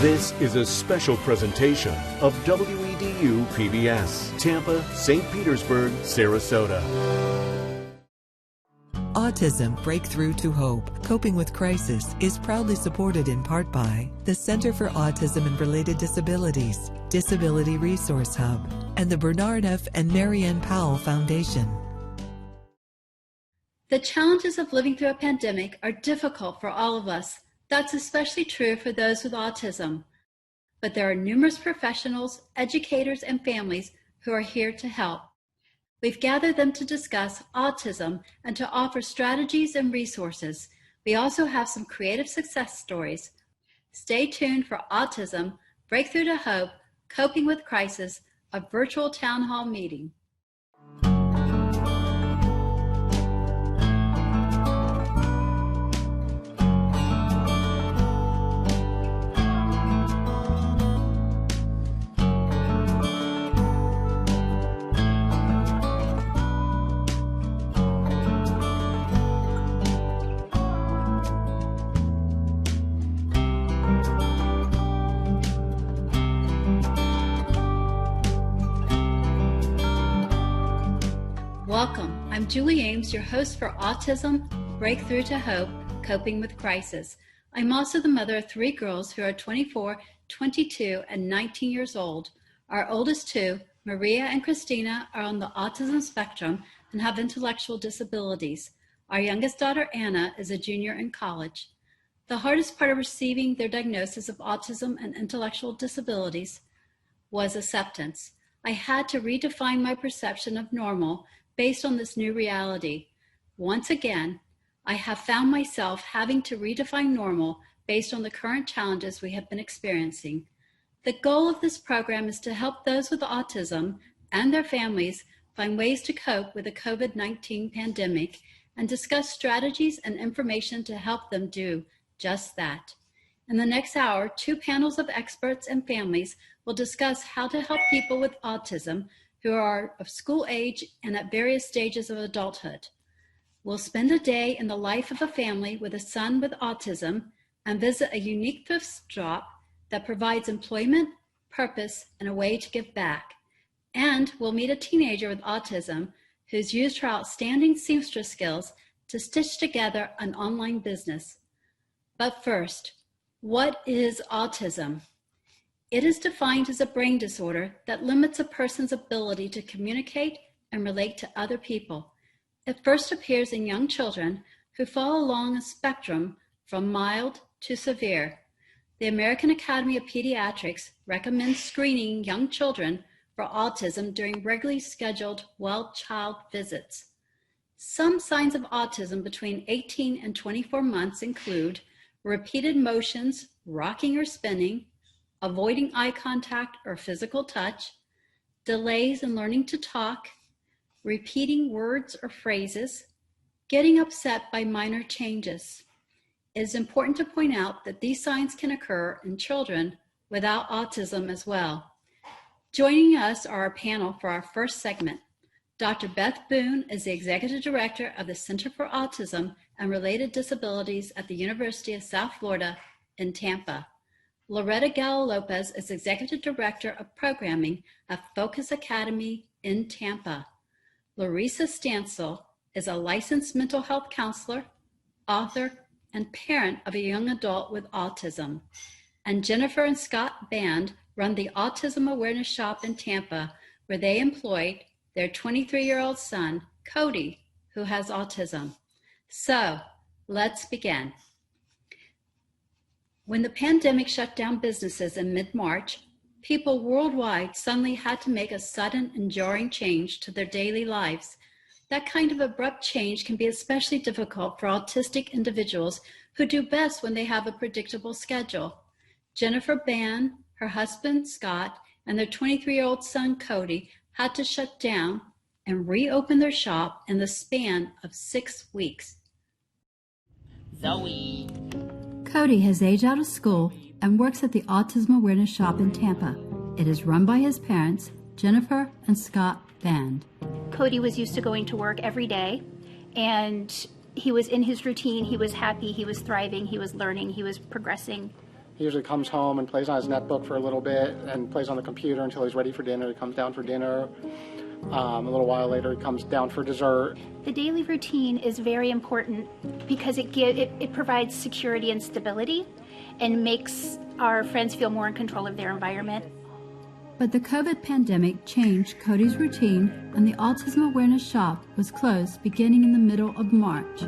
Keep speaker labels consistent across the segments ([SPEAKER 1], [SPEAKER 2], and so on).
[SPEAKER 1] This is a special presentation of WEDU PBS, Tampa, St. Petersburg, Sarasota.
[SPEAKER 2] Autism Breakthrough to Hope, Coping with Crisis is proudly supported in part by the Center for Autism and Related Disabilities, Disability Resource Hub, and the Bernard F. and Marianne Powell Foundation.
[SPEAKER 3] The challenges of living through a pandemic are difficult for all of us. That's especially true for those with autism. But there are numerous professionals, educators, and families who are here to help. We've gathered them to discuss autism and to offer strategies and resources. We also have some creative success stories. Stay tuned for Autism, Breakthrough to Hope, Coping with Crisis, a virtual town hall meeting. Welcome. I'm Julie Ames, your host for Autism, Breakthrough to Hope, Coping with Crisis. I'm also the mother of 3 girls who are 24, 22, and 19 years old. Our oldest 2, Maria and Christina, are on the autism spectrum and have intellectual disabilities. Our youngest daughter, Anna, is a junior in college. The hardest part of receiving their diagnosis of autism and intellectual disabilities was acceptance. I had to redefine my perception of normal based on this new reality. Once again, I have found myself having to redefine normal based on the current challenges we have been experiencing. The goal of this program is to help those with autism and their families find ways to cope with the COVID-19 pandemic and discuss strategies and information to help them do just that. In the next hour, 2 panels of experts and families will discuss how to help people with autism who are of school age and at various stages of adulthood. We'll spend a day in the life of a family with a son with autism and visit a unique thrift shop that provides employment, purpose, and a way to give back. And we'll meet a teenager with autism who's used her outstanding seamstress skills to stitch together an online business. But first, what is autism? It is defined as a brain disorder that limits a person's ability to communicate and relate to other people. It first appears in young children who fall along a spectrum from mild to severe. The American Academy of Pediatrics recommends screening young children for autism during regularly scheduled well-child visits. Some signs of autism between 18 and 24 months include repeated motions, rocking or spinning, avoiding eye contact or physical touch, delays in learning to talk, repeating words or phrases, getting upset by minor changes. It is important to point out that these signs can occur in children without autism as well. Joining us are our panel for our first segment. Dr. Beth Boone is the Executive Director of the Center for Autism and Related Disabilities at the University of South Florida in Tampa. Loretta Gallo-Lopez is Executive Director of Programming at Focus Academy in Tampa. Larissa Stansel is a licensed mental health counselor, author, and parent of a young adult with autism. And Jennifer and Scott Band run the Autism Awareness Shop in Tampa, where they employed their 23-year-old son, Cody, who has autism. So, let's begin. When the pandemic shut down businesses in mid-March, people worldwide suddenly had to make a sudden and jarring change to their daily lives. That kind of abrupt change can be especially difficult for autistic individuals who do best when they have a predictable schedule. Jennifer Ban, her husband Scott, and their 23-year-old son Cody had to shut down and reopen their shop in the span of 6 weeks.
[SPEAKER 4] Zoe.
[SPEAKER 3] Cody has aged out of school and works at the Autism Awareness Shop in Tampa. It is run by his parents, Jennifer and Scott Band.
[SPEAKER 4] Cody was used to going to work every day, and he was in his routine. He was happy, he was thriving, he was learning, he was progressing.
[SPEAKER 5] He usually comes home and plays on his netbook for a little bit and plays on the computer until he's ready for dinner. He comes down for dinner. A little while later, he comes down for dessert.
[SPEAKER 4] The daily routine is very important because it provides security and stability and makes our friends feel more in control of their environment.
[SPEAKER 6] But the COVID pandemic changed Cody's routine, and the Autism Awareness Shop was closed beginning in the middle of March.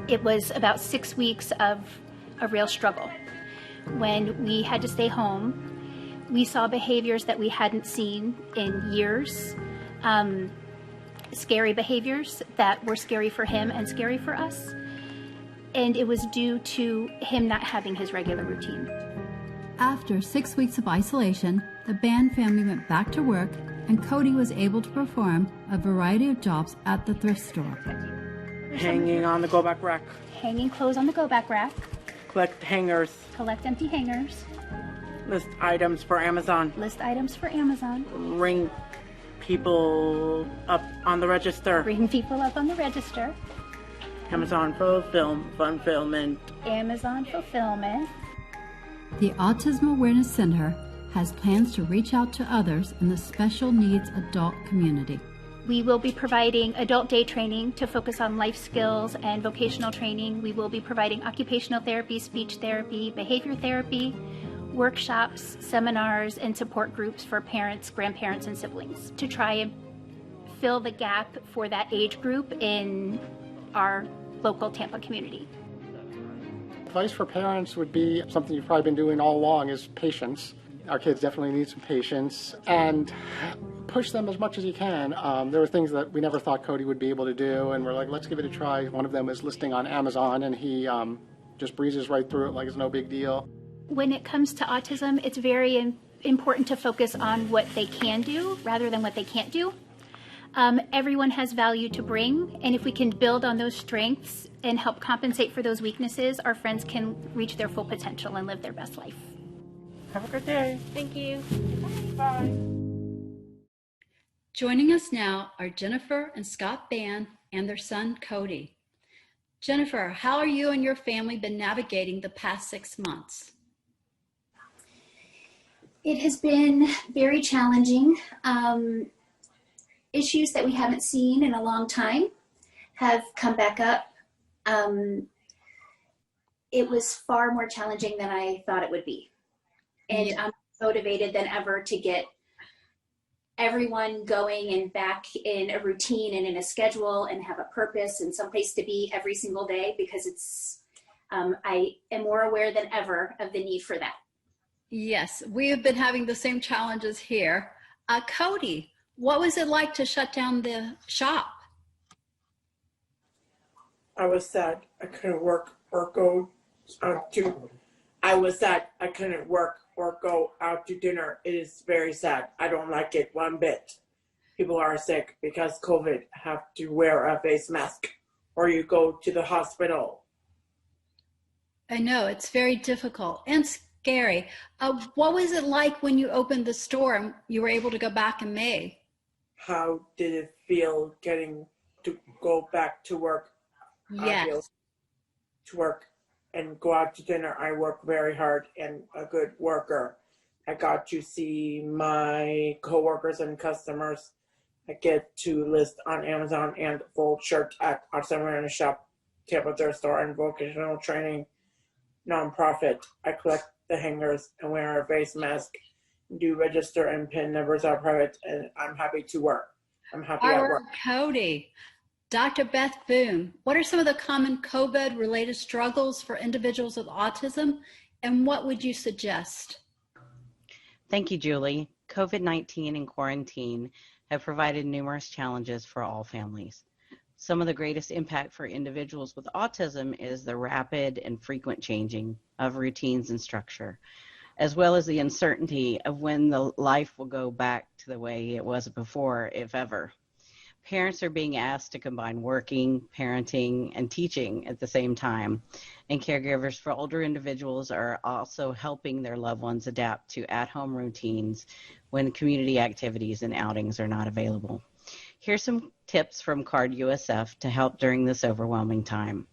[SPEAKER 4] It was about 6 weeks of a real struggle. When we had to stay home, we saw behaviors that we hadn't seen in years, scary behaviors that were scary for him and scary for us. And it was due to him not having his regular routine.
[SPEAKER 6] After 6 weeks of isolation, the band family went back to work, and Cody was able to perform a variety of jobs at the thrift store.
[SPEAKER 7] Hanging on the go-back rack.
[SPEAKER 4] Hanging clothes on the go-back rack.
[SPEAKER 7] Collect hangers.
[SPEAKER 4] Collect empty hangers.
[SPEAKER 7] List items for Amazon.
[SPEAKER 4] List items for Amazon.
[SPEAKER 7] Ring people up on the register.
[SPEAKER 4] Ring people up on the register.
[SPEAKER 7] Amazon fulfillment.
[SPEAKER 4] Amazon fulfillment.
[SPEAKER 6] The Autism Awareness Center has plans to reach out to others in the special needs adult community.
[SPEAKER 4] We will be providing adult day training to focus on life skills and vocational training. We will be providing occupational therapy, speech therapy, behavior therapy, workshops, seminars, and support groups for parents, grandparents, and siblings to try and fill the gap for that age group in our local Tampa community.
[SPEAKER 5] Advice for parents would be something you've probably been doing all along is patience. Our kids definitely need some patience, and push them as much as you can. There were things that we never thought Cody would be able to do, and we're like, let's give it a try. One of them is listing on Amazon, and he just breezes right through it like it's no big deal.
[SPEAKER 4] When it comes to autism, it's very important to focus on what they can do rather than what they can't do. Everyone has value to bring, and if we can build on those strengths and help compensate for those weaknesses, our friends can reach their full potential and live their best life.
[SPEAKER 7] Have a good day.
[SPEAKER 4] Thank you.
[SPEAKER 7] Bye.
[SPEAKER 3] Joining us now are Jennifer and Scott Ban and their son, Cody. Jennifer, how are you and your family been navigating the past 6 months?
[SPEAKER 8] It has been very challenging. Issues that we haven't seen in a long time have come back up. It was far more challenging than I thought it would be. And I'm motivated than ever to get everyone going and back in a routine and in a schedule and have a purpose and someplace to be every single day, because it's, I am more aware than ever of the need for that.
[SPEAKER 3] Yes, we have been having the same challenges here. Cody, what was it like to shut down the shop?
[SPEAKER 7] I was sad I couldn't work or go out to. I was sad I couldn't work or go out to dinner. It is very sad. I don't like it one bit. People are sick because COVID, have to wear a face mask or you go to the hospital.
[SPEAKER 3] I know, it's very difficult and scary. What was it like when you opened the store and you were able to go back in May?
[SPEAKER 7] How did it feel getting to go back to work?
[SPEAKER 3] Yes.
[SPEAKER 7] To work and go out to dinner. I work very hard and a good worker. I got to see my coworkers and customers. I get to list on Amazon and fold shirt at Autism Awareness Shop, Tampa thrift store, and vocational training nonprofit. I collect the hangers and wear a face mask, do register and pin numbers are private, and I'm happy to work. I'm happy at work.
[SPEAKER 3] Cody. Dr. Beth Boone, what are some of the common COVID-related struggles for individuals with autism, and what would you suggest?
[SPEAKER 9] Thank you, Julie. COVID-19 and quarantine have provided numerous challenges for all families. Some of the greatest impact for individuals with autism is the rapid and frequent changing of routines and structure, as well as the uncertainty of when the life will go back to the way it was before, if ever. Parents are being asked to combine working, parenting, and teaching at the same time, and caregivers for older individuals are also helping their loved ones adapt to at-home routines when community activities and outings are not available. Here's some tips from CARD USF to help during this overwhelming time.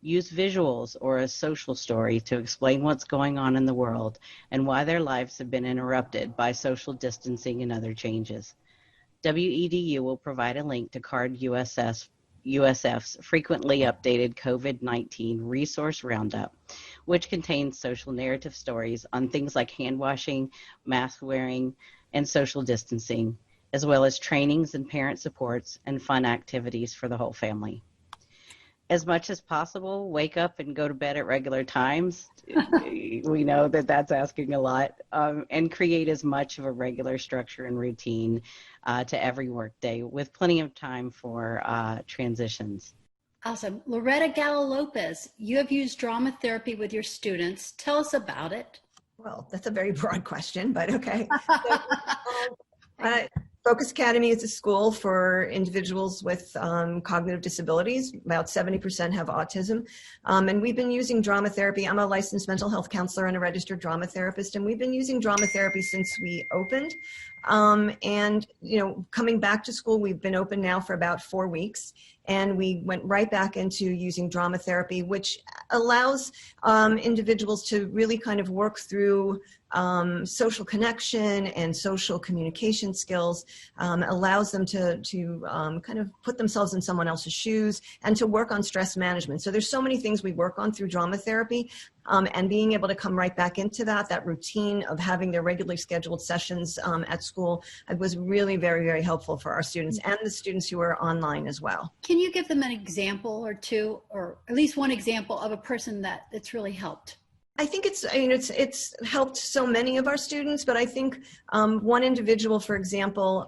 [SPEAKER 9] Use visuals or a social story to explain what's going on in the world and why their lives have been interrupted by social distancing and other changes. WEDU will provide a link to CARD USF's frequently updated COVID-19 resource roundup, which contains social narrative stories on things like hand washing, mask wearing, and social distancing, as well as trainings and parent supports and fun activities for the whole family. As much as possible, wake up and go to bed at regular times. We know that that's asking a lot, and create as much of a regular structure and routine to every workday with plenty of time for transitions.
[SPEAKER 3] Awesome. Loretta Gallo-Lopez, you have used drama therapy with your students. Tell us about it.
[SPEAKER 10] Well, that's a very broad question, but okay. So, Focus Academy is a school for individuals with cognitive disabilities. About 70% have autism. And we've been using drama therapy. I'm a licensed mental health counselor and a registered drama therapist, and we've been using drama therapy since we opened. And, you know, coming back to school, we've been open now for about 4 weeks. And we went right back into using drama therapy, which allows individuals to really kind of work through social connection and social communication skills, allows them to kind of put themselves in someone else's shoes and to work on stress management. So there's so many things we work on through drama therapy, and being able to come right back into that routine of having their regularly scheduled sessions at school was really very, very helpful for our students and the students who are online as well.
[SPEAKER 3] Can you give them an example or two, or at least one example of a person that's really helped?
[SPEAKER 10] I think it's helped so many of our students, but I think one individual, for example,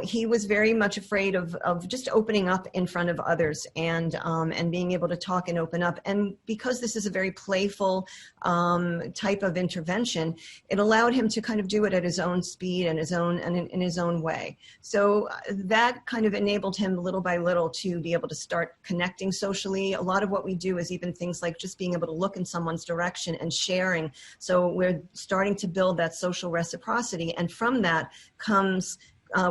[SPEAKER 10] he was very much afraid of just opening up in front of others and being able to talk and open up. And because this is a very playful type of intervention, it allowed him to kind of do it at his own speed and in his own way. So that kind of enabled him little by little to be able to start connecting socially. A lot of what we do is even things like just being able to look in someone's direction and sharing. So we're starting to build that social reciprocity, and from that comes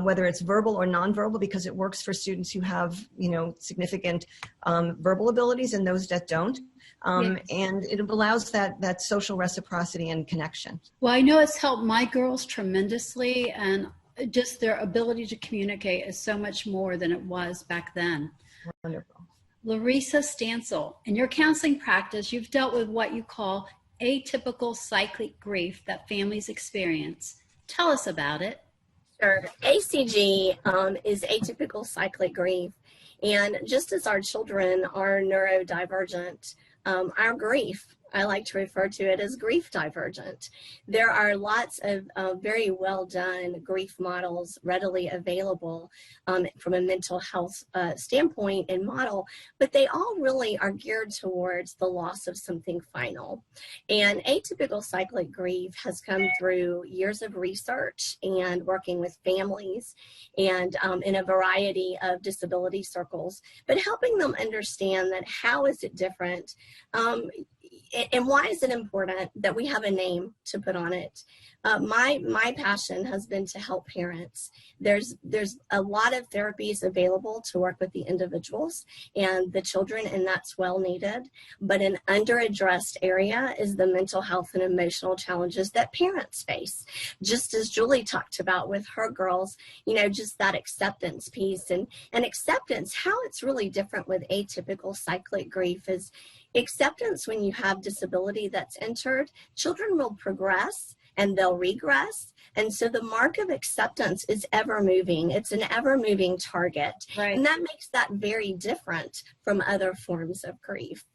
[SPEAKER 10] whether it's verbal or nonverbal, because it works for students who have significant verbal abilities and those that don't. Yes. And it allows that social reciprocity and connection.
[SPEAKER 3] Well, I know it's helped my girls tremendously, and just their ability to communicate is so much more than it was back then.
[SPEAKER 10] Wonderful.
[SPEAKER 3] Larissa Stansel, in your counseling practice, you've dealt with what you call atypical cyclic grief that families experience. Tell us about it.
[SPEAKER 11] Sure. ACG is atypical cyclic grief. And just as our children are neurodivergent, our grief, I like to refer to it as grief divergent. There are lots of very well done grief models readily available from a mental health standpoint and model, but they all really are geared towards the loss of something final. And atypical cyclic grief has come through years of research and working with families and in a variety of disability circles, but helping them understand that how is it different, and why is it important that we have a name to put on it? My passion has been to help parents. There's a lot of therapies available to work with the individuals and the children, and that's well needed. But an underaddressed area is the mental health and emotional challenges that parents face. Just as Julie talked about with her girls, just that acceptance piece and acceptance, how it's really different with atypical cyclic grief is acceptance. When you have disability that's entered, children will progress and they'll regress. And so the mark of acceptance is ever moving. It's an ever moving target. Right. And that makes that very different from other forms of grief.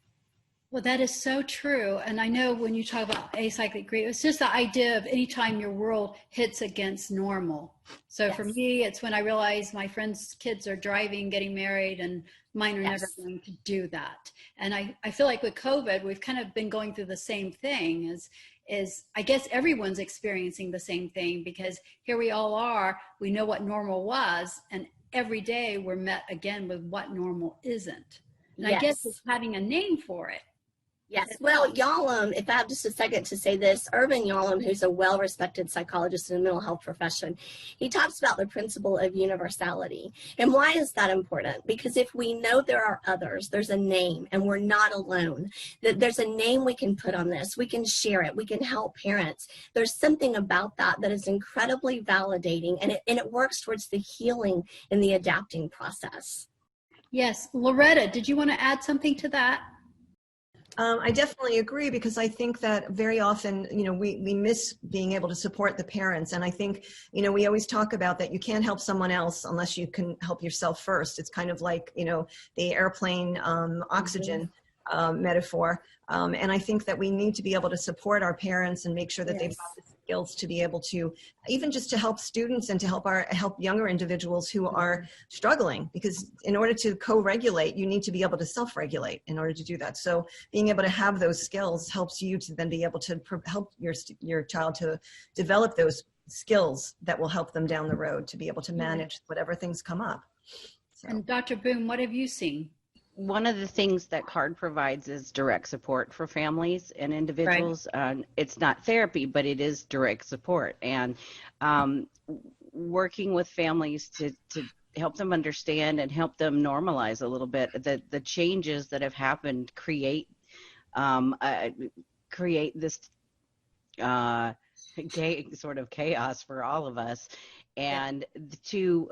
[SPEAKER 3] Well, that is so true. And I know when you talk about acyclic grief, it's just the idea of anytime your world hits against normal. So yes. For me, it's when I realize my friends' kids are driving, getting married, and mine are never going to do that. And I feel like with COVID, we've kind of been going through the same thing is I guess everyone's experiencing the same thing, because here we all are, we know what normal was, and every day we're met again with what normal isn't. And yes. I guess it's having a name for it.
[SPEAKER 11] Yes, well, Yalom, if I have just a second to say this, Irvin Yalom, who's a well-respected psychologist in the mental health profession, he talks about the principle of universality. And why is that important? Because if we know there are others, there's a name, and we're not alone, that there's a name we can put on this, we can share it, we can help parents. There's something about that that is incredibly validating, and it works towards the healing and the adapting process.
[SPEAKER 3] Yes, Loretta, did you want to add something to that?
[SPEAKER 10] I definitely agree, because I think that very often, we miss being able to support the parents. And I think, we always talk about that you can't help someone else unless you can help yourself first. It's kind of like, the airplane oxygen metaphor. And I think that we need to be able to support our parents and make sure that they've got the skills to be able to, even just to help students and to help younger individuals who are struggling, because in order to co-regulate, you need to be able to self-regulate in order to do that. So being able to have those skills helps you to then be able to help your child to develop those skills that will help them down the road to be able to manage whatever things come up. So.
[SPEAKER 3] And Dr. Boone, what have you seen?
[SPEAKER 9] One of the things that CARD provides is direct support for families and individuals. Right. It's not therapy, but it is direct support. And working with families to help them understand and help them normalize a little bit the changes that have happened create this sort of chaos for all of us. And to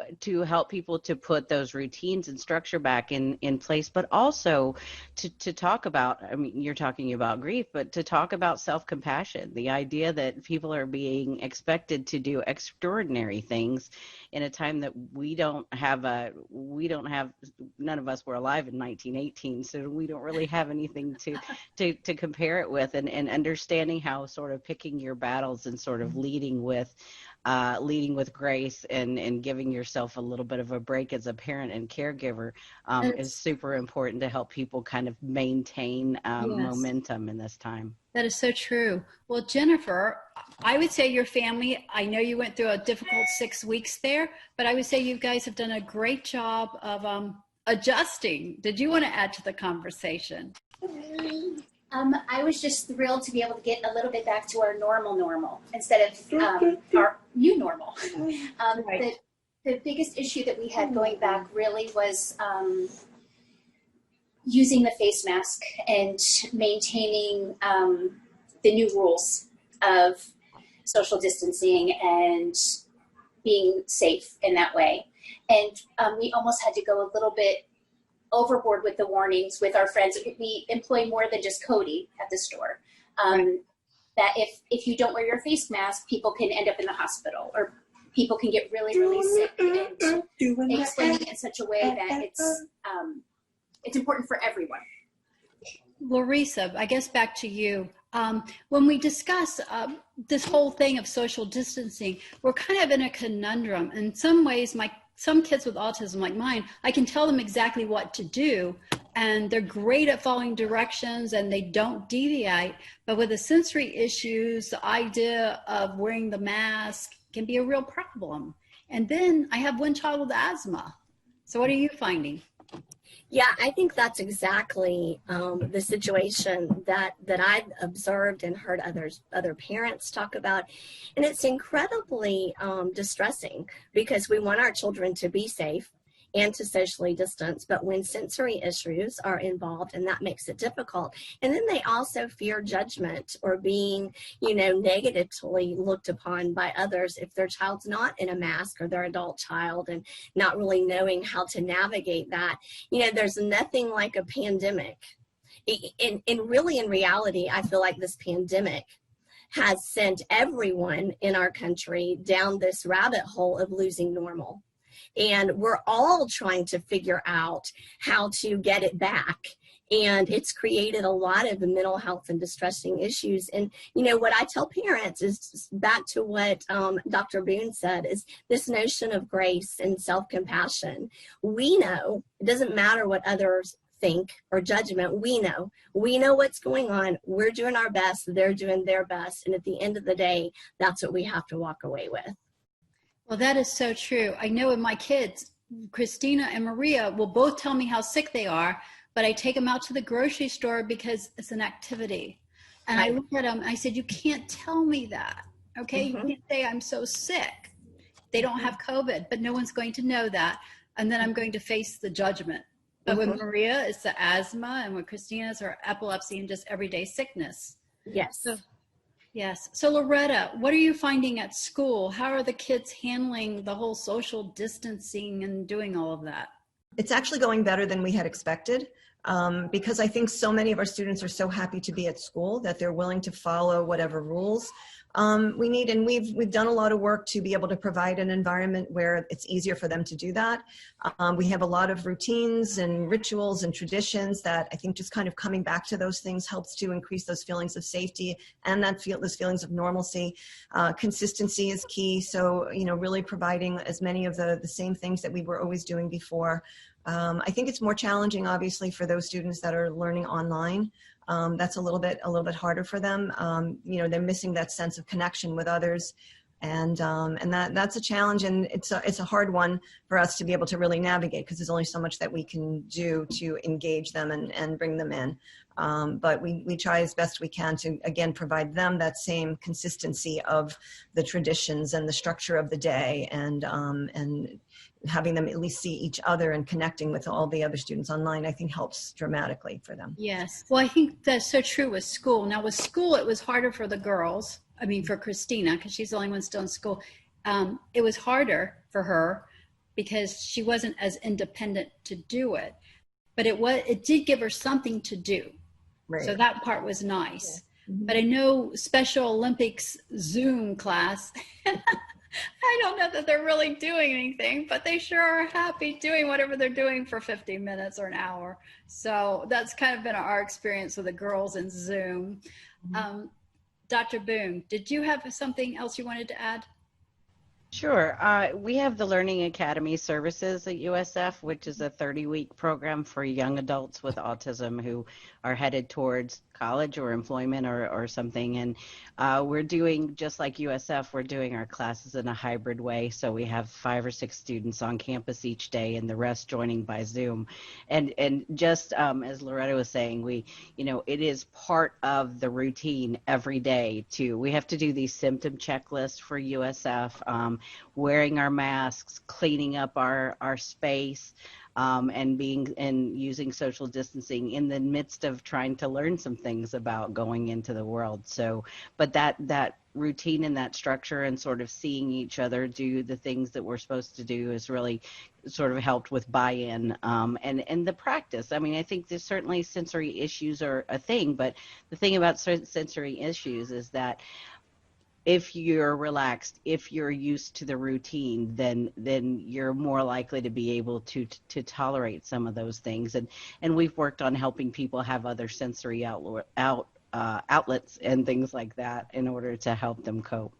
[SPEAKER 9] help people to put those routines and structure back in place, but also to talk about, I mean, you're talking about grief, but to talk about self-compassion, the idea that people are being expected to do extraordinary things in a time that none of us were alive in 1918, so we don't really have anything to compare it with, and understanding how sort of picking your battles and sort of leading with grace and giving yourself a little bit of a break as a parent and caregiver is super important to help people kind of maintain momentum in this time.
[SPEAKER 3] That is so true. Well, Jennifer, I would say your family, I know you went through a difficult 6 weeks there, but I would say you guys have done a great job of adjusting. Did you want to add to the conversation?
[SPEAKER 8] I was just thrilled to be able to get a little bit back to our normal instead of our new normal.
[SPEAKER 3] Right.
[SPEAKER 8] The biggest issue that we had going back really was using the face mask and maintaining the new rules of social distancing and being safe in that way. And we almost had to go a little bit overboard with the warnings with our friends. We employ more than just Cody at the store. That if you don't wear your face mask, people can end up in the hospital, or people can get really, really sick, and explaining it in such a way that it's important for everyone.
[SPEAKER 3] Larissa, I guess back to you. When we discuss this whole thing of social distancing, we're kind of in a conundrum. In some ways, some kids with autism like mine, I can tell them exactly what to do, and they're great at following directions and they don't deviate. But with the sensory issues, the idea of wearing the mask can be a real problem. And then I have one child with asthma. So what are you finding?
[SPEAKER 11] Yeah, I think that's exactly the situation that I've observed and heard other parents talk about. And it's incredibly distressing, because we want our children to be safe and to socially distance, but when sensory issues are involved, and that makes it difficult. And then they also fear judgment or being, negatively looked upon by others if their child's not in a mask, or their adult child, and not really knowing how to navigate that. There's nothing like a pandemic. In reality, I feel like this pandemic has sent everyone in our country down this rabbit hole of losing normal. And we're all trying to figure out how to get it back. And it's created a lot of mental health and distressing issues. And, what I tell parents is back to what Dr. Boone said, is this notion of grace and self-compassion. We know, it doesn't matter what others think or judgment, we know what's going on. We're doing our best, they're doing their best. And at the end of the day, that's what we have to walk away with.
[SPEAKER 3] Well, that is so true. I know with my kids, Christina and Maria will both tell me how sick they are, but I take them out to the grocery store because it's an activity. And I look at them, I said, you can't tell me that, okay? You can't say I'm so sick. They don't have COVID, but no one's going to know that. And then I'm going to face the judgment. But with Maria, it's the asthma, and with Christina, it's her epilepsy and just everyday sickness.
[SPEAKER 11] Yes.
[SPEAKER 3] Yes. So Loretta, what are you finding at school? How are the kids handling the whole social distancing and doing all of that?
[SPEAKER 10] It's actually going better than we had expected, because I think so many of our students are so happy to be at school that they're willing to follow whatever rules we need. And we've done a lot of work to be able to provide an environment where it's easier for them to do that. We have a lot of routines and rituals and traditions that I think just kind of coming back to those things helps to increase those feelings of safety and those feelings of normalcy. Consistency is key. So, you know, really providing as many of the same things that we were always doing before. I think it's more challenging, obviously, for those students that are learning online. That's a little bit harder for them. You know, they're missing that sense of connection with others, and that's a challenge, and it's a hard one for us to be able to really navigate, because there's only so much that we can do to engage them and bring them in. But we try as best we can to, again, provide them that same consistency of the traditions and the structure of the day, and having them at least see each other and connecting with all the other students online, I think helps dramatically for them.
[SPEAKER 3] Yes. Well, I think that's so true with school. Now with school, it was harder for the girls. I mean, for Christina, because she's the only one still in school. It was harder for her because she wasn't as independent to do it, but it did give her something to do. Right. So that part was nice. Yeah. But I know Special Olympics Zoom class, I don't know that they're really doing anything, but they sure are happy doing whatever they're doing for 50 minutes or an hour. So that's kind of been our experience with the girls in Zoom. Dr. Boone, did you have something else you wanted to add?
[SPEAKER 9] Sure. We have the Learning Academy services at USF, which is a 30-week program for young adults with autism who are headed towards college or employment or something. And we're doing, just like USF, we're doing our classes in a hybrid way. So we have 5 or 6 students on campus each day and the rest joining by Zoom. And just as Loretta was saying, it is part of the routine every day we have to do these symptom checklists for USF, wearing our masks, cleaning up our space, and using social distancing in the midst of trying to learn some things about going into the world. So, but that routine and that structure and sort of seeing each other do the things that we're supposed to do has really sort of helped with buy-in, and the practice. I mean, I think there's certainly sensory issues are a thing, but the thing about sensory issues is that if you're relaxed, if you're used to the routine, then you're more likely to be able to tolerate some of those things. And we've worked on helping people have other sensory outlets and things like that in order to help them cope.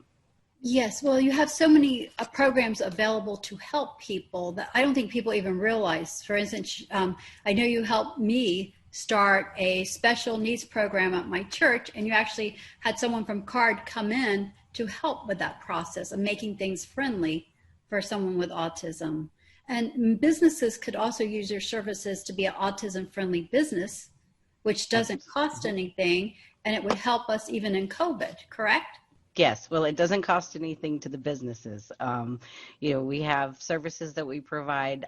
[SPEAKER 3] Yes, well, you have so many programs available to help people that I don't think people even realize. For instance, I know you helped me start a special needs program at my church, and you actually had someone from CARD come in to help with that process of making things friendly for someone with autism. And businesses could also use your services to be an autism-friendly business, which doesn't cost anything, and it would help us even in COVID, correct?
[SPEAKER 9] Yes, well, it doesn't cost anything to the businesses. We have services that we provide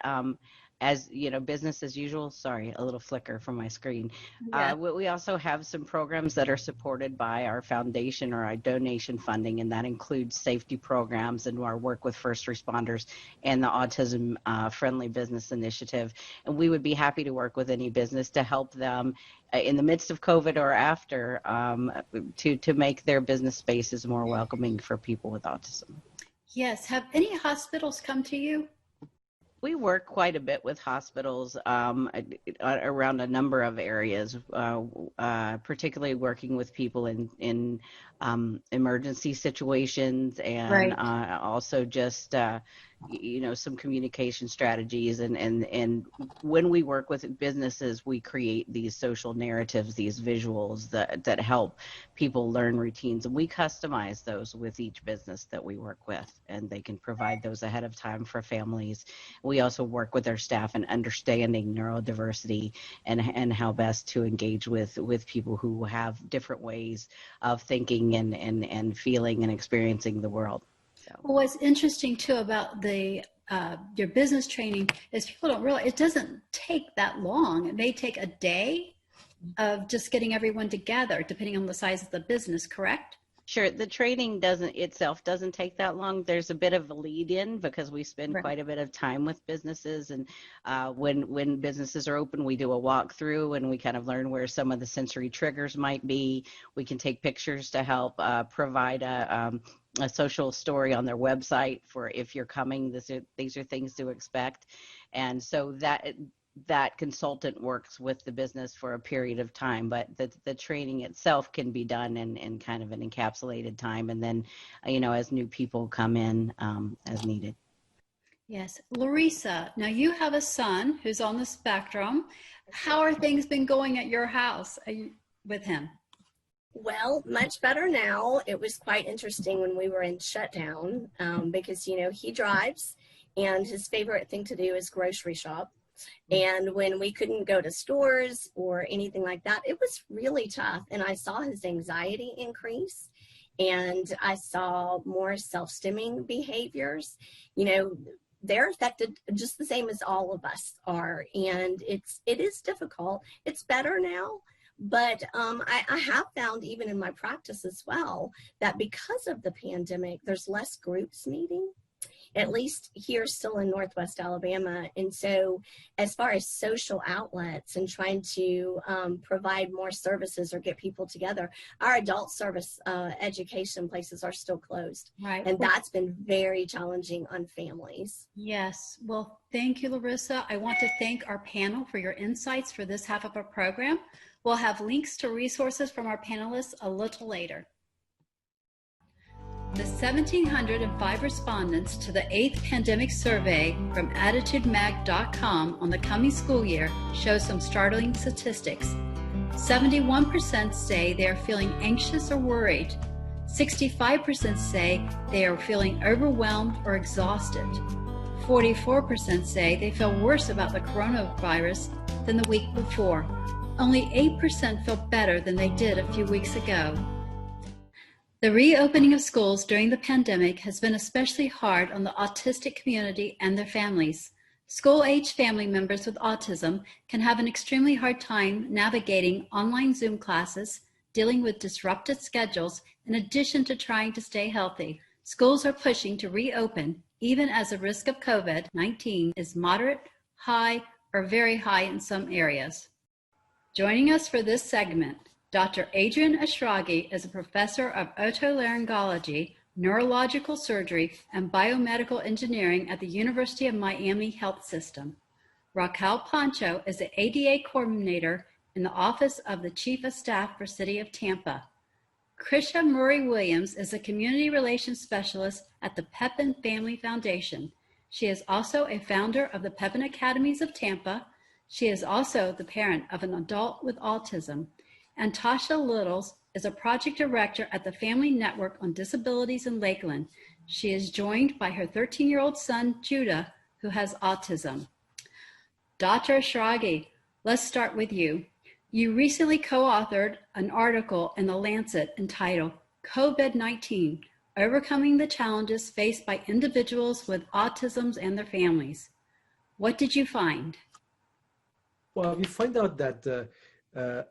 [SPEAKER 9] as business as usual. Sorry, a little flicker from my screen. Yeah. We also have some programs that are supported by our foundation or our donation funding, and that includes safety programs and our work with first responders and the Autism Friendly Business Initiative. And we would be happy to work with any business to help them in the midst of COVID or after to make their business spaces more welcoming for people with autism.
[SPEAKER 3] Yes. Have any hospitals come to you?
[SPEAKER 9] We work quite a bit with hospitals around a number of areas, particularly working with people in emergency situations, and right. Also just some communication strategies. And when we work with businesses, we create these social narratives, these visuals that help people learn routines. And we customize those with each business that we work with. And they can provide those ahead of time for families. We also work with our staff in understanding neurodiversity and how best to engage with people who have different ways of thinking and feeling and experiencing the world. So.
[SPEAKER 3] Well, what's interesting too about the your business training is people don't realize it doesn't take that long. It may take a day of just getting everyone together, depending on the size of the business, correct?
[SPEAKER 9] Sure. The training doesn't take that long. There's a bit of a lead in because we spend quite a bit of time with businesses, and when businesses are open, we do a walkthrough and we kind of learn where some of the sensory triggers might be. We can take pictures to help provide a social story on their website for if you're coming. These are things to expect, and so that consultant works with the business for a period of time, but the training itself can be done in kind of an encapsulated time, and then as new people come in as needed.
[SPEAKER 3] Yes. Larissa, now you have a son who's on the spectrum. How are things been going at your house with him?
[SPEAKER 11] Well, much better now. It was quite interesting when we were in shutdown because, he drives and his favorite thing to do is grocery shop. And when we couldn't go to stores or anything like that, it was really tough. And I saw his anxiety increase and I saw more self-stimming behaviors. They're affected just the same as all of us are. And it is difficult. It's better now. But I have found even in my practice as well that because of the pandemic, there's less groups meeting, at least here still in Northwest Alabama. And so as far as social outlets and trying to provide more services or get people together, our adult service education places are still closed.
[SPEAKER 3] Right.
[SPEAKER 11] And that's been very challenging on families.
[SPEAKER 3] Yes. Well, thank you, Larissa. I want to thank our panel for your insights for this half of our program. We'll have links to resources from our panelists a little later. The 1,705 respondents to the 8th pandemic survey from AttitudeMag.com on the coming school year show some startling statistics. 71% say they are feeling anxious or worried. 65% say they are feeling overwhelmed or exhausted. 44% say they feel worse about the coronavirus than the week before. Only 8% feel better than they did a few weeks ago. The reopening of schools during the pandemic has been especially hard on the autistic community and their families. School-age family members with autism can have an extremely hard time navigating online Zoom classes, dealing with disrupted schedules, in addition to trying to stay healthy. Schools are pushing to reopen, even as the risk of COVID-19 is moderate, high, or very high in some areas. Joining us for this segment, Dr. Adrian Shiragi is a professor of otolaryngology, neurological surgery, and biomedical engineering at the University of Miami Health System. Raquel Pancho is the ADA coordinator in the Office of the Chief of Staff for City of Tampa. Krisha Murray-Williams is a community relations specialist at the Pepin Family Foundation. She is also a founder of the Pepin Academies of Tampa. She is also the parent of an adult with autism. And Tasha Littles is a project director at the Family Network on Disabilities in Lakeland. She is joined by her 13-year-old son, Judah, who has autism. Dr. Shiragi, let's start with you. You recently co-authored an article in The Lancet entitled COVID-19, Overcoming the Challenges Faced by Individuals with Autism and Their Families. What did you find?
[SPEAKER 12] Well, we find out that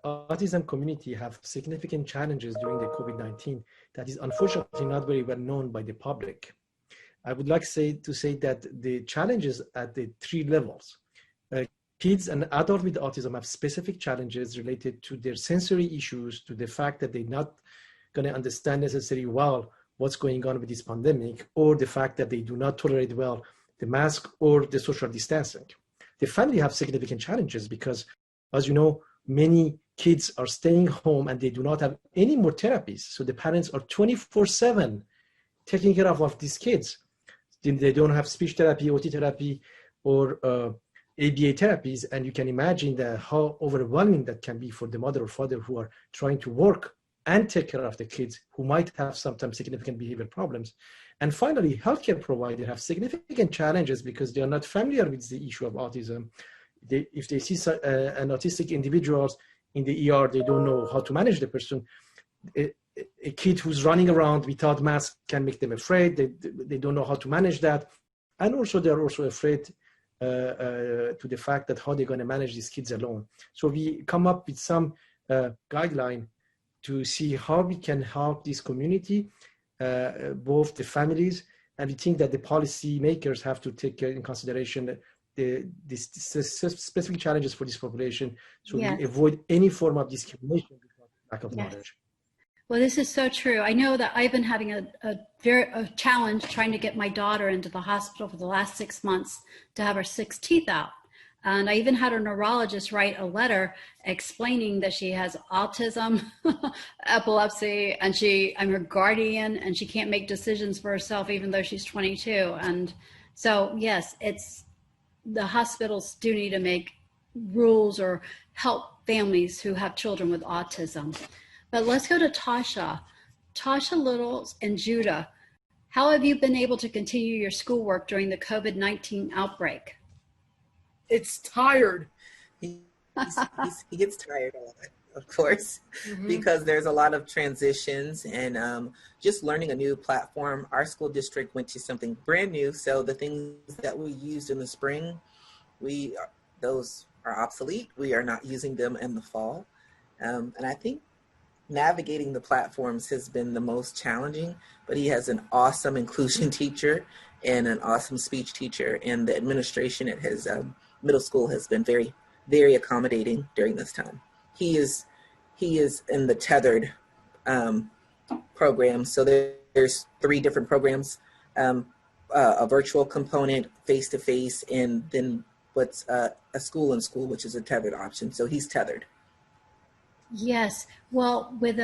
[SPEAKER 12] autism community have significant challenges during the COVID-19 that is unfortunately not very well known by the public. I would like to say that the challenges at the 3 levels. Kids and adults with autism have specific challenges related to their sensory issues, to the fact that they're not going to understand necessarily well what's going on with this pandemic, or the fact that they do not tolerate well the mask or the social distancing. The family have significant challenges because, as you know, many kids are staying home and they do not have any more therapies. So the parents are 24/7 taking care of these kids. They don't have speech therapy, OT therapy, or ABA therapies, and you can imagine how overwhelming that can be for the mother or father who are trying to work and take care of the kids who might have sometimes significant behavior problems. And finally, healthcare providers have significant challenges because they are not familiar with the issue of autism. If they see an autistic individual in the ER, they don't know how to manage the person. A kid who's running around without mask can make them afraid. They don't know how to manage that. And also they're also afraid to the fact that how they're going to manage these kids alone. So we come up with some guideline to see how we can help this community, both the families, and we think that the policy makers have to take in consideration the specific challenges for this population, so we avoid any form of discrimination because of lack of knowledge.
[SPEAKER 3] Well, this is so true. I know that I've been having a challenge trying to get my daughter into the hospital for the last 6 months to have her 6 teeth out. And I even had a neurologist write a letter explaining that she has autism, epilepsy, and I'm her guardian, and she can't make decisions for herself even though she's 22. And so, yes, the hospitals do need to make rules or help families who have children with autism. But let's go to Tasha. Tasha Littles and Judah, how have you been able to continue your schoolwork during the COVID-19 outbreak?
[SPEAKER 13] It's tired. He gets tired a lot, of course, because there's a lot of transitions and just learning a new platform. Our school district went to something brand new, so the things that we used in the spring, those are obsolete. We are not using them in the fall. And I think navigating the platforms has been the most challenging, but he has an awesome inclusion teacher and an awesome speech teacher, and the administration at his middle school has been very, very accommodating during this time. He is in the tethered program, so there's 3 different programs, a virtual component, face-to-face, and then what's a school in school, which is a tethered option, so he's tethered.
[SPEAKER 3] Yes, well, with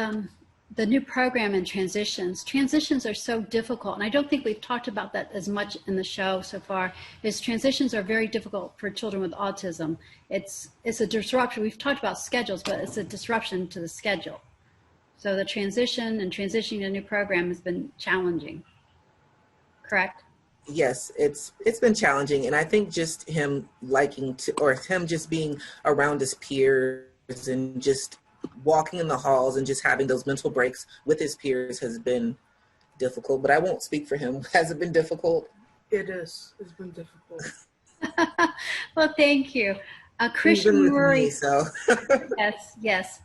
[SPEAKER 3] the new program and transitions are so difficult, and I don't think we've talked about that as much in the show so far, is transitions are very difficult for children with autism. It's a disruption. We've talked about schedules, but it's a disruption to the schedule. So the transitioning to a new program has been challenging, correct?
[SPEAKER 13] Yes, it's been challenging, and I think just him just being around his peers and just walking in the halls and just having those mental breaks with his peers has been difficult, but I won't speak for him. Has it been difficult?
[SPEAKER 7] It is. It's been difficult.
[SPEAKER 3] Well, thank you. Christian Murray.
[SPEAKER 13] Me, so.
[SPEAKER 3] Yes.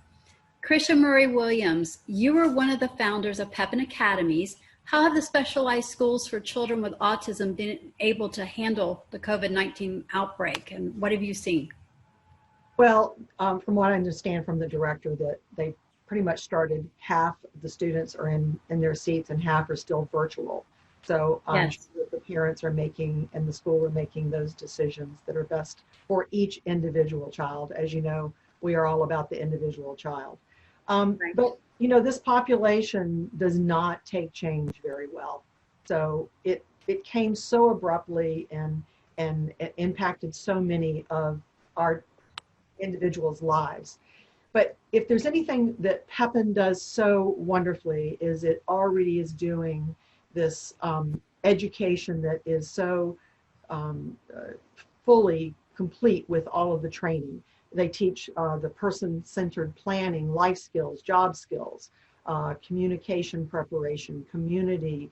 [SPEAKER 3] Christian Murray Williams, you were one of the founders of Pepin Academies. How have the specialized schools for children with autism been able to handle the COVID-19 outbreak, and what have you seen?
[SPEAKER 14] Well, from what I understand from the director, that they pretty much started, half the students are in their seats and half are still virtual. So I'm sure that the parents are making, and the school are making those decisions that are best for each individual child. As you know, we are all about the individual child. But, you know, this population does not take change very well. So it came so abruptly and it impacted so many of our individuals' lives. But if there's anything that Pepin does so wonderfully, is it already is doing this education that is so fully complete with all of the training. They teach the person-centered planning, life skills, job skills, communication preparation, community,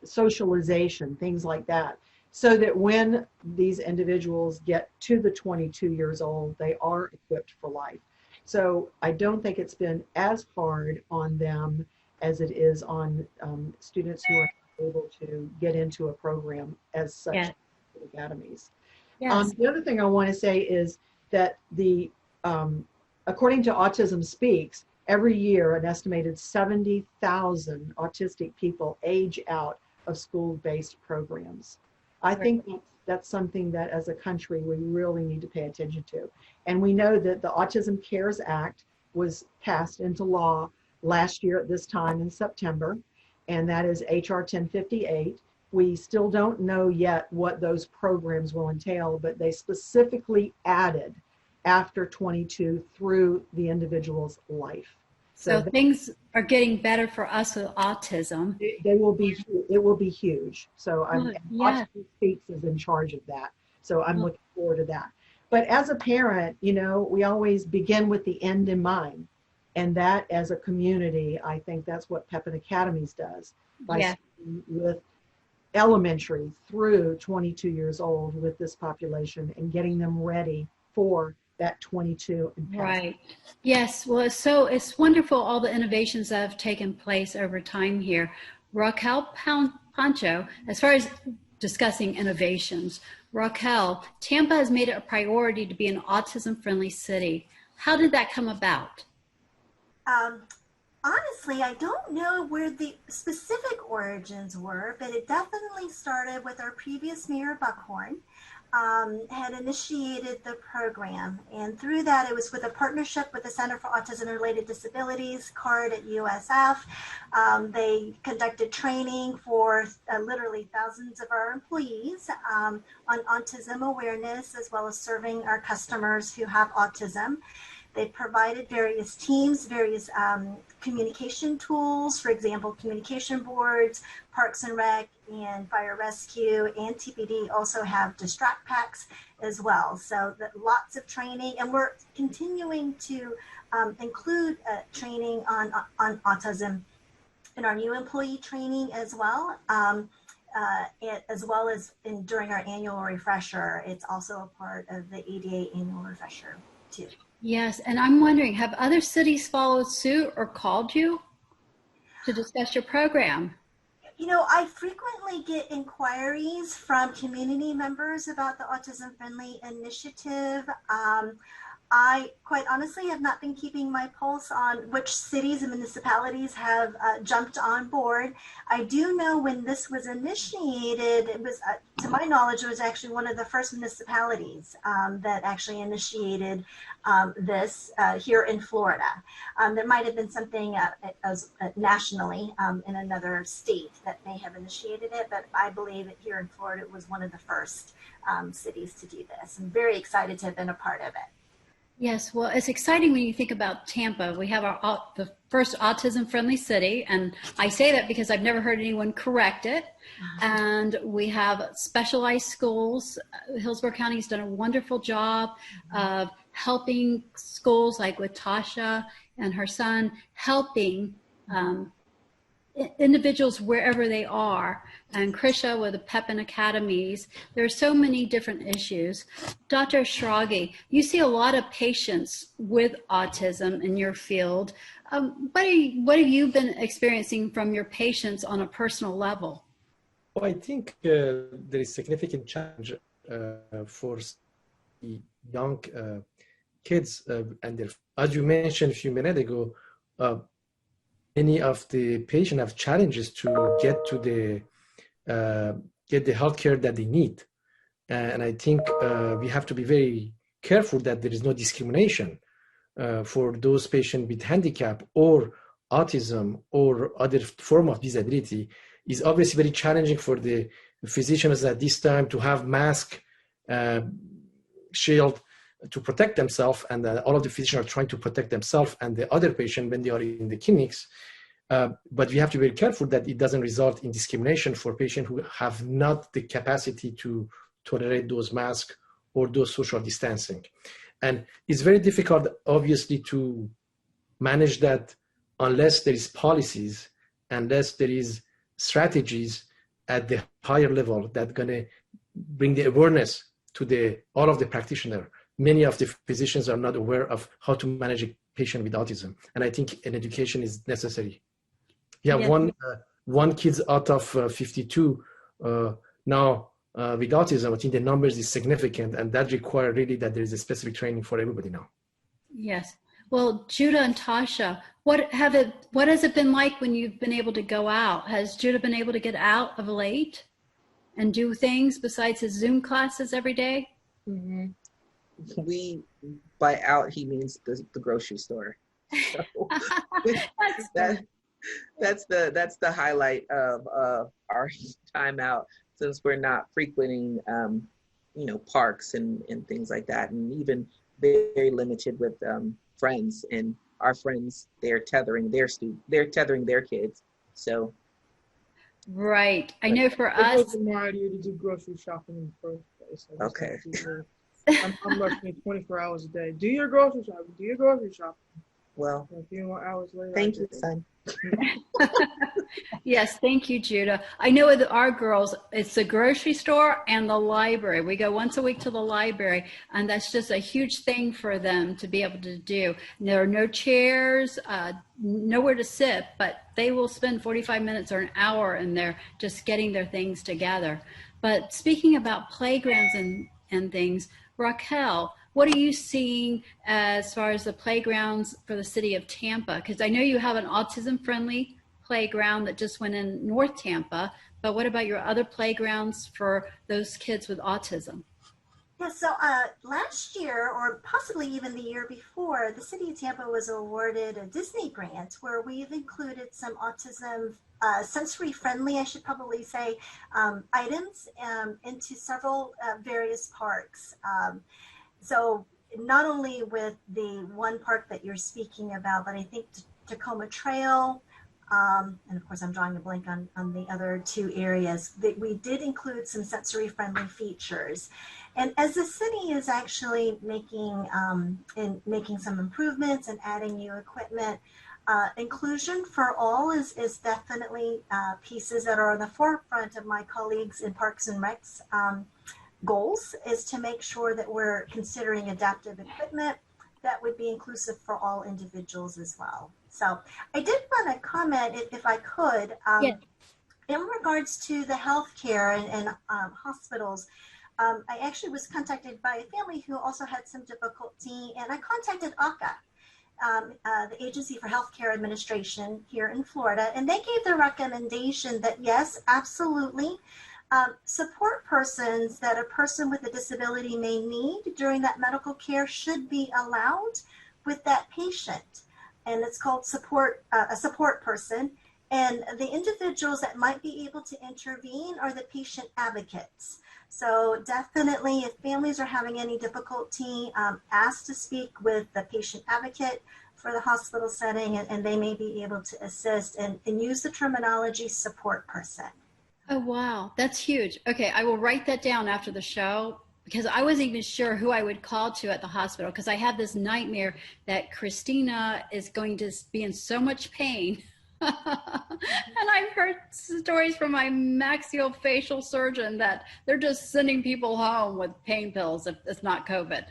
[SPEAKER 14] socialization, things like that. So that when these individuals get to the 22 years old, they are equipped for life. So I don't think it's been as hard on them as it is on students who are able to get into a program as such academies. Yes. The other thing I want to say is that according to Autism Speaks, every year an estimated 70,000 autistic people age out of school-based programs. I think that's something that as a country we really need to pay attention to. And we know that the Autism Cares Act was passed into law last year at this time in September, and that is HR 1058. We still don't know yet what those programs will entail, but they specifically added after 22 through the individual's life.
[SPEAKER 3] So things are getting better for us with autism.
[SPEAKER 14] It will be huge. So
[SPEAKER 3] yeah.
[SPEAKER 14] Autism Speaks is in charge of that. So I'm looking forward to that. But as a parent, you know, we always begin with the end in mind. And that, as a community, I think that's what Pepin Academies does, by starting with elementary through 22 years old with this population and getting them ready for that 22 and past.
[SPEAKER 3] Right. Yes. Well, it's wonderful, all the innovations that have taken place over time here. Raquel Pancho, as far as discussing innovations, Raquel, Tampa has made it a priority to be an autism-friendly city. How did that come about?
[SPEAKER 15] Honestly, I don't know where the specific origins were, but it definitely started with our previous mayor, Buckhorn, had initiated the program. And through that, it was with a partnership with the Center for Autism and Related Disabilities, CARD at USF. They conducted training for literally thousands of our employees on autism awareness, as well as serving our customers who have autism. They provided various teams, various communication tools, for example, communication boards, Parks and Rec, and Fire Rescue, and TPD also have distract packs as well. So lots of training, and we're continuing to include training on autism in our new employee training as well. As well as during our annual refresher. It's also a part of the ADA annual refresher too.
[SPEAKER 3] Yes, and I'm wondering, have other cities followed suit or called you to discuss your program?
[SPEAKER 15] You know, I frequently get inquiries from community members about the Autism Friendly Initiative. I quite honestly have not been keeping my pulse on which cities and municipalities have jumped on board. I do know when this was initiated, it was, to my knowledge, it was actually one of the first municipalities that actually initiated this here in Florida. There might have been something nationally in another state that may have initiated it, but I believe it here in Florida it was one of the first cities to do this. I'm very excited to have been a part of it.
[SPEAKER 3] Yes, well, it's exciting when you think about Tampa. We have the first autism-friendly city, and I say that because I've never heard anyone correct it. And we have specialized schools. Hillsborough County has done a wonderful job of helping schools, like with Tasha and her son, helping individuals wherever they are, and Krisha with the Pepin Academies. There are so many different issues. Dr. Shiragi, you see a lot of patients with autism in your field. What have you been experiencing from your patients on a personal level?
[SPEAKER 12] Well, I think there is significant challenge for the young kids, and as you mentioned a few minutes ago, many of the patients have challenges to get the healthcare that they need, and I think we have to be very careful that there is no discrimination for those patients with handicap or autism or other form of disability. Is obviously very challenging for the physicians at this time to have mask, shield to protect themselves, and all of the physicians are trying to protect themselves and the other patient when they are in the clinics. But we have to be very careful that it doesn't result in discrimination for patients who have not the capacity to tolerate those masks or those social distancing. And it's very difficult, obviously, to manage that unless there is policies, unless there is strategies at the higher level that going to bring the awareness to all of the practitioners. Many of the physicians are not aware of how to manage a patient with autism, and I think an education is necessary. Yeah, one kid out of 52 now with autism. I think the numbers is significant, and that requires really that there is a specific training for everybody now.
[SPEAKER 3] Yes. Well, Judah and Tasha, what has it been like when you've been able to go out? Has Judah been able to get out of late and do things besides his Zoom classes every day?
[SPEAKER 13] Mm-hmm. By out, he means the grocery store. So That's the highlight of our time out, since we're not frequenting parks and things like that, and even very limited with friends. And our friends, they're tethering their kids. So
[SPEAKER 3] right, I know for us.
[SPEAKER 16] It was my idea to do grocery shopping in the first place.
[SPEAKER 13] Okay.
[SPEAKER 16] I'm rushing 24 hours a day. Do your grocery shopping. Do your grocery shopping.
[SPEAKER 13] Well,
[SPEAKER 16] a few more hours later.
[SPEAKER 13] Thank you, son.
[SPEAKER 3] Yes, thank you, Judah. I know with our girls, it's the grocery store and the library. We go once a week to the library, and that's just a huge thing for them to be able to do. There are no chairs, nowhere to sit, but they will spend 45 minutes or an hour in there just getting their things together. But speaking about playgrounds and things, Raquel, what are you seeing as far as the playgrounds for the city of Tampa? Because I know you have an autism-friendly playground that just went in North Tampa, but what about your other playgrounds for those kids with autism?
[SPEAKER 15] Yeah, so last year, or possibly even the year before, the city of Tampa was awarded a Disney grant where we've included some autism sensory-friendly, I should probably say, items into several various parks. So not only with the one park that you're speaking about, but I think Tacoma Trail, and of course I'm drawing a blank on the other two areas, that we did include some sensory-friendly features. And as the city is actually making some improvements and adding new equipment, inclusion for all is definitely pieces that are on the forefront of my colleagues in Parks and Recs goals, is to make sure that we're considering adaptive equipment that would be inclusive for all individuals as well. So I did want to comment, if I could, in regards to the healthcare and hospitals. I actually was contacted by a family who also had some difficulty, and I contacted AHCA, the Agency for Healthcare Administration here in Florida, and they gave the recommendation that yes, absolutely, support persons that a person with a disability may need during that medical care should be allowed with that patient. And it's called a support person. And the individuals that might be able to intervene are the patient advocates. So definitely, if families are having any difficulty, ask to speak with the patient advocate for the hospital setting, and they may be able to assist and use the terminology support person.
[SPEAKER 3] Oh, wow. That's huge. Okay, I will write that down after the show, because I wasn't even sure who I would call to at the hospital, because I have this nightmare that Christina is going to be in so much pain. And I've heard stories from my maxillofacial surgeon that they're just sending people home with pain pills if it's not COVID.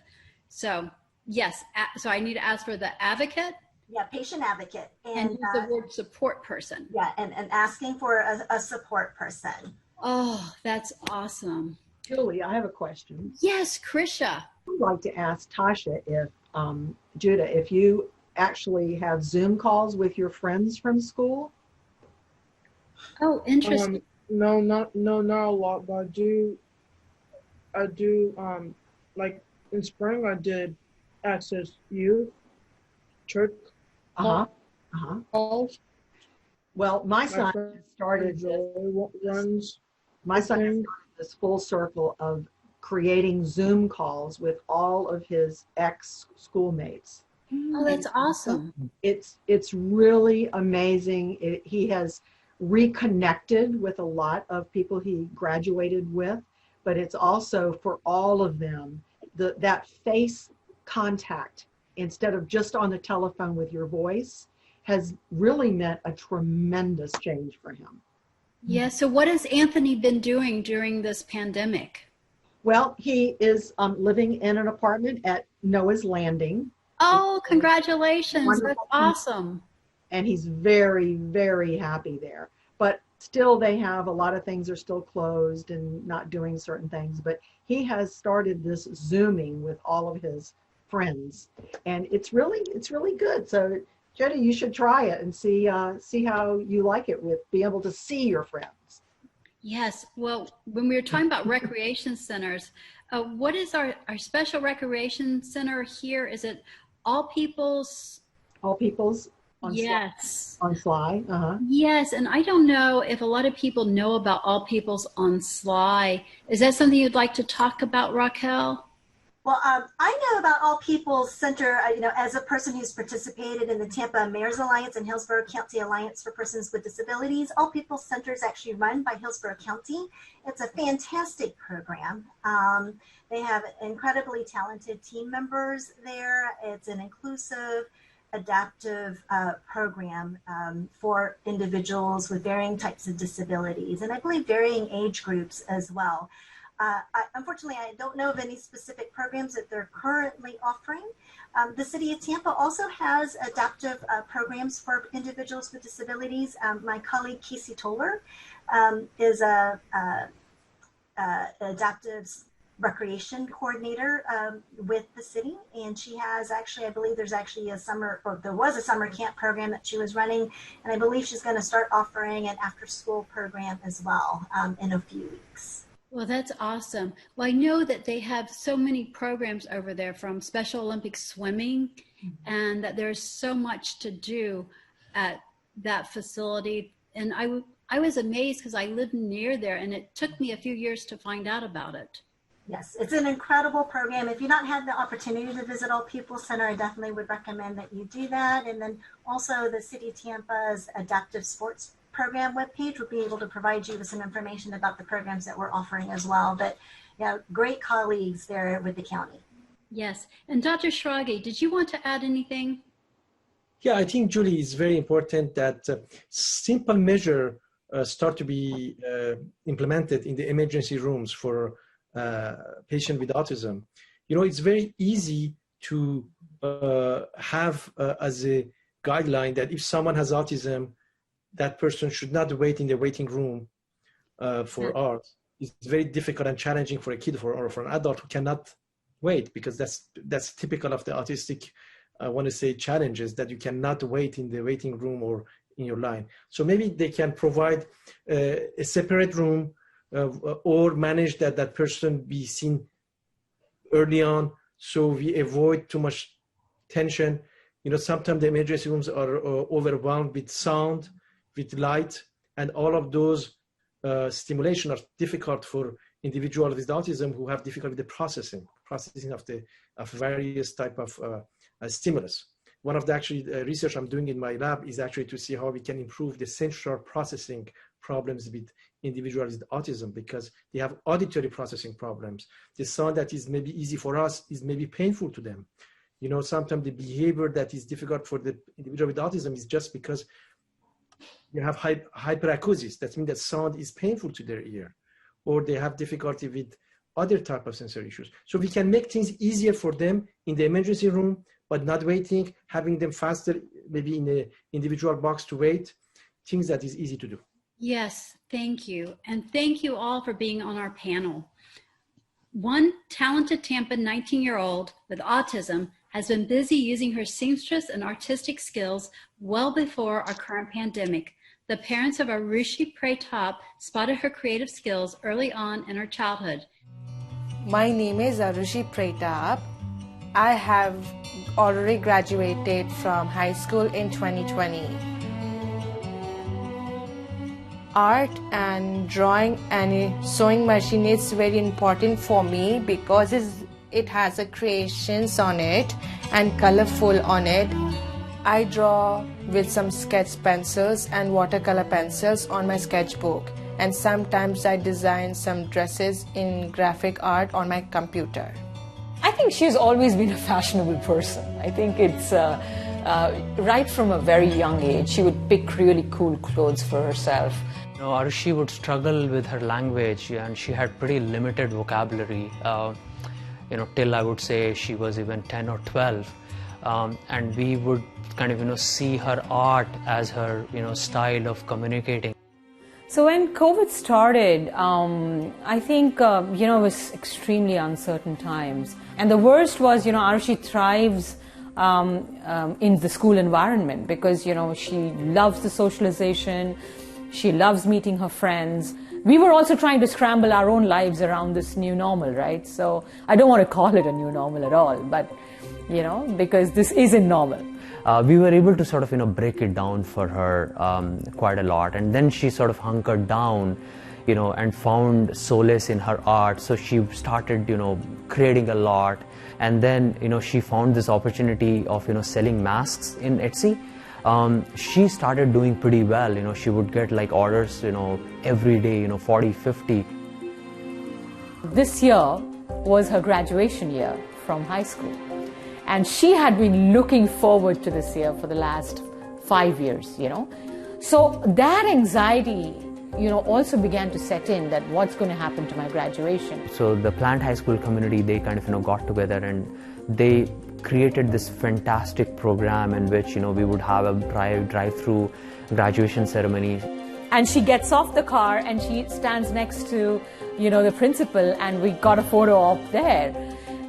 [SPEAKER 3] So yes, so I need to ask for the advocate.
[SPEAKER 15] Yeah, patient advocate.
[SPEAKER 3] And use the word support person.
[SPEAKER 15] Yeah, and asking for a support person.
[SPEAKER 3] Oh, that's awesome.
[SPEAKER 14] Julie, I have a question.
[SPEAKER 3] Yes, Krisha.
[SPEAKER 14] I'd like to ask Tasha if, Judah, if you actually have Zoom calls with your friends from school?
[SPEAKER 3] Oh, interesting.
[SPEAKER 16] No, not a lot, but I do, like in spring I did Access Youth Church calls.
[SPEAKER 14] Well, my son started this full circle of creating Zoom calls with all of his ex-schoolmates.
[SPEAKER 3] Oh, that's awesome.
[SPEAKER 14] It's really amazing. He has reconnected with a lot of people he graduated with, but it's also for all of them, that face contact instead of just on the telephone with your voice has really meant a tremendous change for him.
[SPEAKER 3] Yeah, so what has Anthony been doing during this pandemic?
[SPEAKER 14] Well, he is living in an apartment at Noah's Landing.
[SPEAKER 3] Oh, congratulations. That's awesome.
[SPEAKER 14] And he's very, very happy there. But still, they have a lot of things are still closed and not doing certain things. But he has started this Zooming with all of his friends. And it's really good. So, Jody, you should try it and see how you like it with be able to see your friends.
[SPEAKER 3] Yes. Well, when we were talking about recreation centers, what is our special recreation center here? Is it All People's?
[SPEAKER 14] All People's
[SPEAKER 3] Yes.
[SPEAKER 14] On Sly.
[SPEAKER 3] Yes, and I don't know if a lot of people know about All Peoples on Sly. Is that something you'd like to talk about, Raquel?
[SPEAKER 15] Well, I know about All People's Center, as a person who's participated in the Tampa Mayor's Alliance and Hillsborough County Alliance for Persons with Disabilities. All People's Center is actually run by Hillsborough County. It's a fantastic program. They have incredibly talented team members there. It's an inclusive, adaptive program for individuals with varying types of disabilities, and I believe varying age groups as well. Unfortunately, I don't know of any specific programs that they're currently offering. The City of Tampa also has adaptive programs for individuals with disabilities. My colleague Casey Toller is a adaptive recreation coordinator with the city, and she has actually, I believe there's actually there was a summer camp program that she was running, and I believe she's going to start offering an after-school program as well in a few weeks.
[SPEAKER 3] Well, that's awesome. Well, I know that they have so many programs over there, from Special Olympics swimming, and that there's so much to do at that facility. And I was amazed because I lived near there, and it took me a few years to find out about it.
[SPEAKER 15] Yes, it's an incredible program. If you've not had the opportunity to visit All People's Center, I definitely would recommend that you do that. And then also the City of Tampa's Adaptive Sports Program webpage will be able to provide you with some information about the programs that we're offering as well. But great colleagues there with the county.
[SPEAKER 3] Yes. And Dr. Shiragi, did you want to add anything?
[SPEAKER 12] Yeah, I think, Julie, it's very important that simple measures start to be implemented in the emergency rooms for patients with autism. It's very easy to have as a guideline that if someone has autism, that person should not wait in the waiting room for hours. It's very difficult and challenging for a kid or for an adult who cannot wait, because that's typical of the autistic, I want to say, challenges, that you cannot wait in the waiting room or in your line. So maybe they can provide a separate room or manage that person be seen early on, so we avoid too much tension. Sometimes the emergency rooms are overwhelmed with sound, with light, and all of those stimulation are difficult for individuals with autism who have difficulty with the processing of various type of stimulus. One of the research I'm doing in my lab is actually to see how we can improve the central processing problems with individuals with autism, because they have auditory processing problems. The sound that is maybe easy for us is maybe painful to them. Sometimes the behavior that is difficult for the individual with autism is just because you have hyperacusis. That means that sound is painful to their ear, or they have difficulty with other type of sensory issues. So we can make things easier for them in the emergency room, but not waiting, having them faster, maybe in an individual box to wait, things that is easy to do.
[SPEAKER 3] Yes, thank you. And thank you all for being on our panel. One talented Tampa 19-year-old with autism has been busy using her seamstress and artistic skills well before our current pandemic. The parents of Arushi Pratap spotted her creative skills early on in her childhood.
[SPEAKER 17] My name is Arushi Pratap. I have already graduated from high school in 2020. Art and drawing and a sewing machine is very important for me because it has a creations on it and colorful on it. I draw with some sketch pencils and watercolor pencils on my sketchbook, and sometimes I design some dresses in graphic art on my computer.
[SPEAKER 18] I think she's always been a fashionable person. I think it's right from a very young age, she would pick really cool clothes for herself.
[SPEAKER 19] Arushi would struggle with her language, and she had pretty limited vocabulary, till I would say she was even 10 or 12. And we would kind of, see her art as her, style of communicating.
[SPEAKER 18] So when COVID started, I think, it was extremely uncertain times. And the worst was, Arushi thrives in the school environment because, she loves the socialization. She loves meeting her friends. We were also trying to scramble our own lives around this new normal, right? So I don't want to call it a new normal at all, but, because this isn't normal.
[SPEAKER 19] we were able to sort of, break it down for her quite a lot. And then she sort of hunkered down, and found solace in her art. So she started, creating a lot. And then, she found this opportunity of, selling masks in Etsy. She started doing pretty well. She would get like orders, every day, 40, 50.
[SPEAKER 18] This year was her graduation year from high school. And she had been looking forward to this year for the last 5 years, So that anxiety, also began to set in, that what's going to happen to my graduation.
[SPEAKER 19] So the Plant High School community, they kind of, got together and they created this fantastic program in which, we would have a drive-through graduation ceremony.
[SPEAKER 18] And she gets off the car and she stands next to, the principal, and we got a photo up there.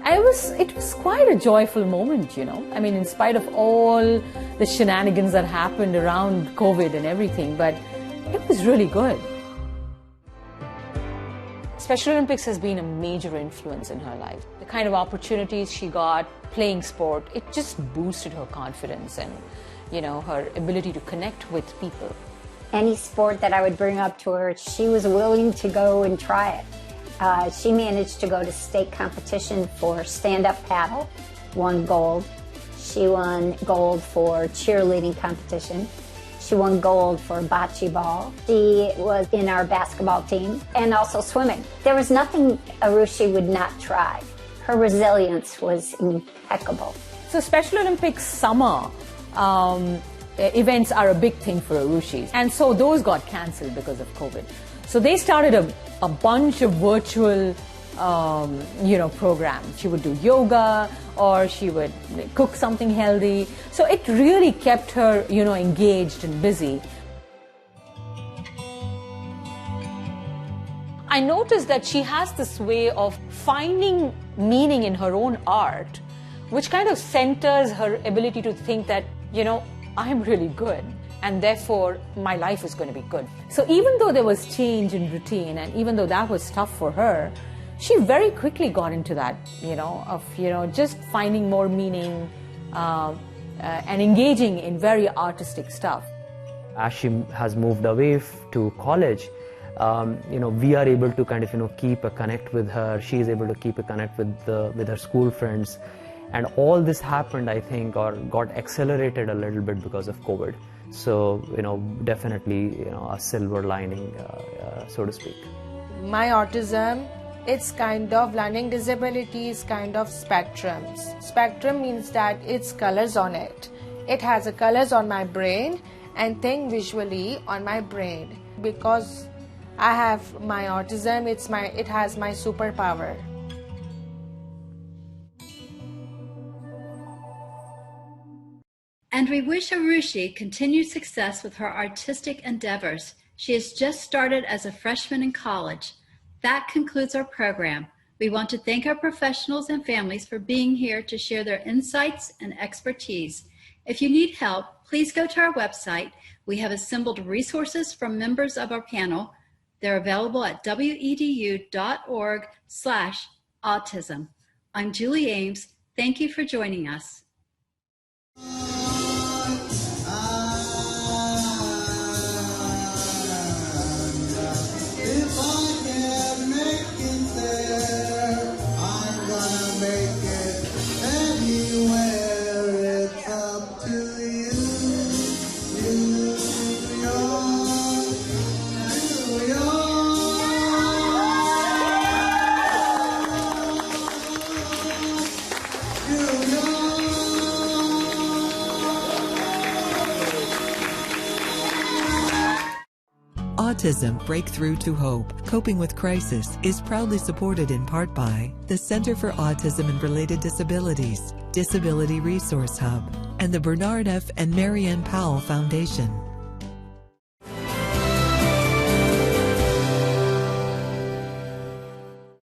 [SPEAKER 18] And it was quite a joyful moment, I mean, in spite of all the shenanigans that happened around COVID and everything, but it was really good. Special Olympics has been a major influence in her life. The kind of opportunities she got playing sport, it just boosted her confidence and, her ability to connect with people.
[SPEAKER 20] Any sport that I would bring up to her, she was willing to go and try it. She managed to go to state competition for stand-up paddle, won gold. She won gold for cheerleading competition. She won gold for bocce ball. She was in our basketball team and also swimming. There was nothing Arushi would not try. Her resilience was impeccable.
[SPEAKER 18] So Special Olympics summer events are a big thing for Arushi. And so those got cancelled because of COVID. So they started a bunch of virtual programs. She would do yoga, or she would cook something healthy. So it really kept her, engaged and busy. I noticed that she has this way of finding meaning in her own art, which kind of centers her ability to think that, I'm really good, and therefore my life is going to be good. So even though there was change in routine, and even though that was tough for her, she very quickly got into that, of, just finding more meaning and engaging in very artistic stuff.
[SPEAKER 19] As she has moved away to college, we are able to kind of, keep a connect with her. She is able to keep a connect with her school friends. And all this happened, I think, or got accelerated a little bit because of COVID. So, definitely, a silver lining, so to speak.
[SPEAKER 17] My autism, it's kind of learning disabilities, kind of spectrums. Spectrum means that it's colors on it. It has a colors on my brain and think visually on my brain. Because I have my autism, it has my superpower.
[SPEAKER 3] And we wish Arushi continued success with her artistic endeavors. She has just started as a freshman in college. That concludes our program. We want to thank our professionals and families for being here to share their insights and expertise. If you need help, please go to our website. We have assembled resources from members of our panel. They're available at wedu.org/autism. I'm Julie Ames. Thank you for joining us.
[SPEAKER 2] Autism Breakthrough to Hope, Coping with Crisis is proudly supported in part by the Center for Autism and Related Disabilities, Disability Resource Hub, and the Bernard F. and Marianne Powell Foundation.